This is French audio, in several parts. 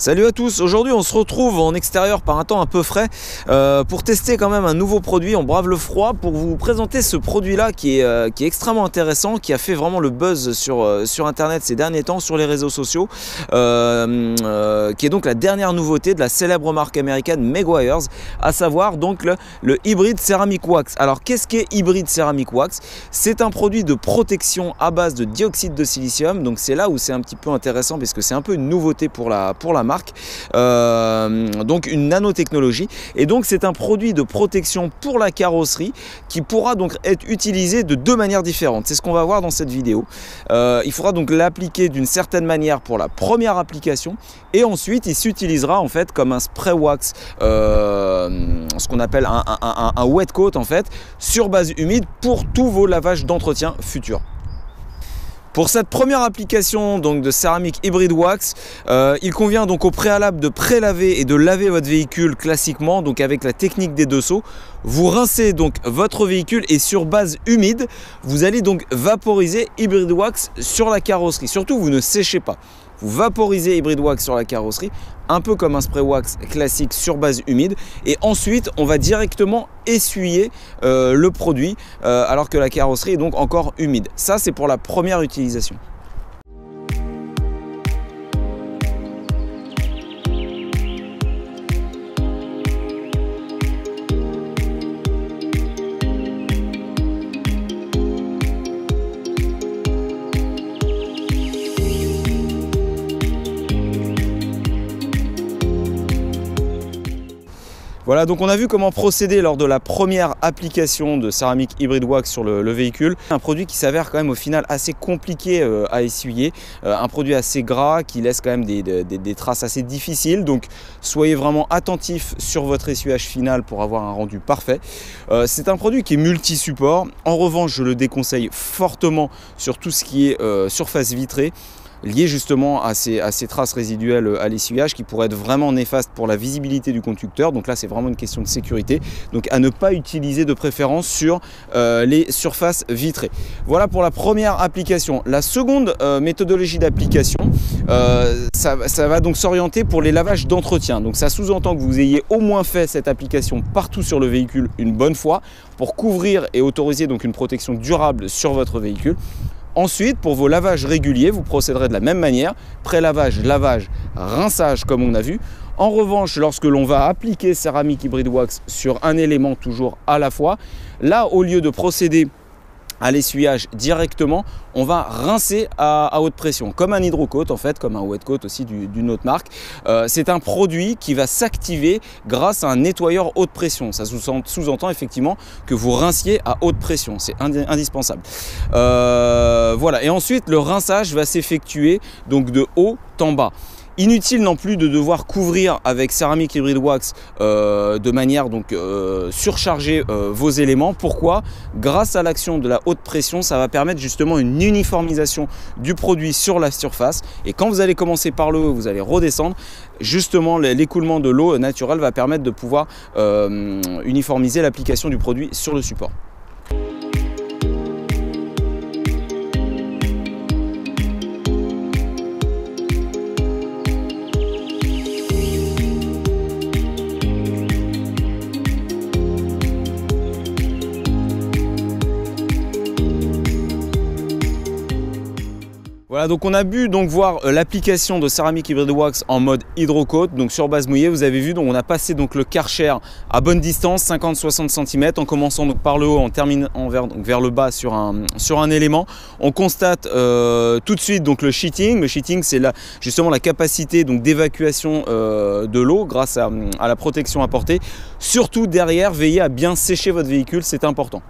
Salut à tous, aujourd'hui on se retrouve en extérieur par un temps un peu frais pour tester quand même un nouveau produit. On brave le froid pour vous présenter ce produit là qui est extrêmement intéressant, qui a fait vraiment le buzz sur internet ces derniers temps, sur les réseaux sociaux, qui est donc la dernière nouveauté de la célèbre marque américaine Meguiar's, à savoir donc le Hybrid Ceramic Wax. Alors qu'est-ce qu'est Hybrid Ceramic Wax? C'est un produit de protection à base de dioxyde de silicium, donc c'est là où c'est un petit peu intéressant puisque c'est un peu une nouveauté pour la marque, donc une nanotechnologie, et donc c'est un produit de protection pour la carrosserie qui pourra donc être utilisé de deux manières différentes. C'est ce qu'on va voir dans cette vidéo. Il faudra donc l'appliquer d'une certaine manière pour la première application, et ensuite il s'utilisera en fait comme un spray wax, ce qu'on appelle un wet coat en fait, sur base humide pour tous vos lavages d'entretien futurs. Pour cette première application donc de Ceramic Hybrid Wax, il convient donc au préalable de prélaver et de laver votre véhicule classiquement, donc avec la technique des deux seaux. Vous rincez donc votre véhicule et sur base humide, vous allez donc vaporiser Hybrid Wax sur la carrosserie. Surtout, vous ne séchez pas. Vous vaporisez Hybrid Wax sur la carrosserie, un peu comme un spray wax classique sur base humide, et ensuite on va directement essuyer le produit alors que la carrosserie est donc encore humide. Ça, c'est pour la première utilisation. Voilà, donc on a vu comment procéder lors de la première application de Ceramic Hybrid Wax sur le véhicule. Un produit qui s'avère quand même au final assez compliqué à essuyer, un produit assez gras qui laisse quand même des traces assez difficiles, donc soyez vraiment attentifs sur votre essuyage final pour avoir un rendu parfait. C'est un produit qui est multi-support. En revanche, je le déconseille fortement sur tout ce qui est surface vitrée, lié justement à ces traces résiduelles à l'essuyage qui pourraient être vraiment néfastes pour la visibilité du conducteur. Donc là, c'est vraiment une question de sécurité, donc à ne pas utiliser de préférence sur les surfaces vitrées. Voilà pour la première application. La seconde méthodologie d'application, ça va donc s'orienter pour les lavages d'entretien. Donc ça sous-entend que vous ayez au moins fait cette application partout sur le véhicule une bonne fois pour couvrir et autoriser donc une protection durable sur votre véhicule. Ensuite, pour vos lavages réguliers, vous procéderez de la même manière, pré-lavage, lavage, rinçage comme on a vu. En revanche, lorsque l'on va appliquer Ceramic Hybrid Wax sur un élément toujours à la fois, là, au lieu de procéder à l'essuyage directement, on va rincer à haute pression, comme un hydrocoat en fait, comme un wet coat aussi d'une autre marque. C'est un produit qui va s'activer grâce à un nettoyeur haute pression. Ça sous-entend effectivement que vous rinciez à haute pression, c'est indispensable. Voilà, et ensuite le rinçage va s'effectuer donc de haut en bas. Inutile non plus de devoir couvrir avec Ceramic Hybrid Wax de manière donc surcharger vos éléments. Pourquoi? Grâce à l'action de la haute pression, ça va permettre justement une uniformisation du produit sur la surface. Et quand vous allez commencer par le haut, vous allez redescendre. Justement, l'écoulement de l'eau naturelle va permettre de pouvoir uniformiser l'application du produit sur le support. Voilà, donc on a pu donc voir l'application de Ceramic Hybrid Wax en mode hydrocoat, donc sur base mouillée. Vous avez vu, donc on a passé donc le Karcher à bonne distance, 50-60 cm, en commençant donc par le haut, en terminant vers le bas sur un élément. On constate tout de suite donc le sheeting. Le sheeting, c'est justement la capacité donc d'évacuation de l'eau grâce à la protection apportée. Surtout derrière, veillez à bien sécher votre véhicule, c'est important.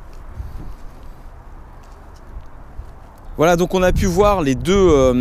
Voilà, donc on a pu voir les deux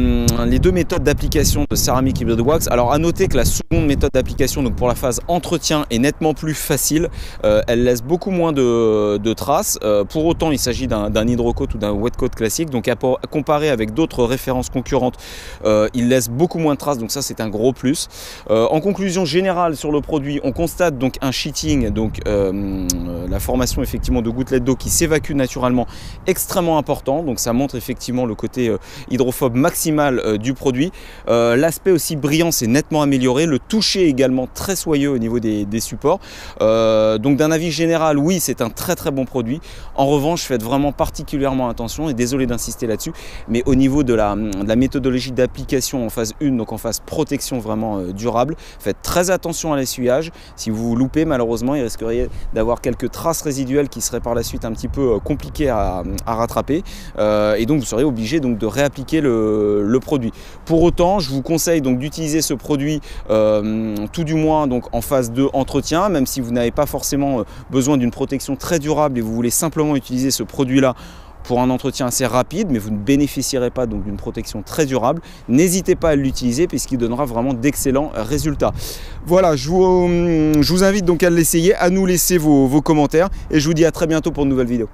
méthodes d'application de Ceramic Hybrid Wax. Alors à noter que la seconde méthode d'application, donc pour la phase entretien, est nettement plus facile. Elle laisse beaucoup moins de traces. Pour autant, il s'agit d'un hydrocoat ou d'un wet coat classique. Donc à comparer avec d'autres références concurrentes, il laisse beaucoup moins de traces. Donc ça, c'est un gros plus. En conclusion générale sur le produit, on constate donc un sheeting, donc la formation effectivement de gouttelettes d'eau qui s'évacue naturellement, extrêmement important. Donc ça montre effectivement effectivement le côté hydrophobe maximal du produit. L'aspect aussi brillant s'est nettement amélioré, le toucher également très soyeux au niveau des supports. Donc d'un avis général, oui, c'est un très bon produit. En revanche, faites vraiment particulièrement attention, et désolé d'insister là-dessus, mais au niveau de la méthodologie d'application en phase 1, donc en phase protection vraiment durable, faites très attention à l'essuyage. Si vous vous loupez, malheureusement, il risquerait d'avoir quelques traces résiduelles qui seraient par la suite un petit peu compliquées à rattraper, et donc vous serez obligé donc de réappliquer le produit. Pour autant, je vous conseille donc d'utiliser ce produit tout du moins donc en phase de entretien, même si vous n'avez pas forcément besoin d'une protection très durable et vous voulez simplement utiliser ce produit-là pour un entretien assez rapide, mais vous ne bénéficierez pas donc d'une protection très durable. N'hésitez pas à l'utiliser puisqu'il donnera vraiment d'excellents résultats. Voilà, je vous invite donc à l'essayer, à nous laisser vos commentaires, et je vous dis à très bientôt pour une nouvelle vidéo.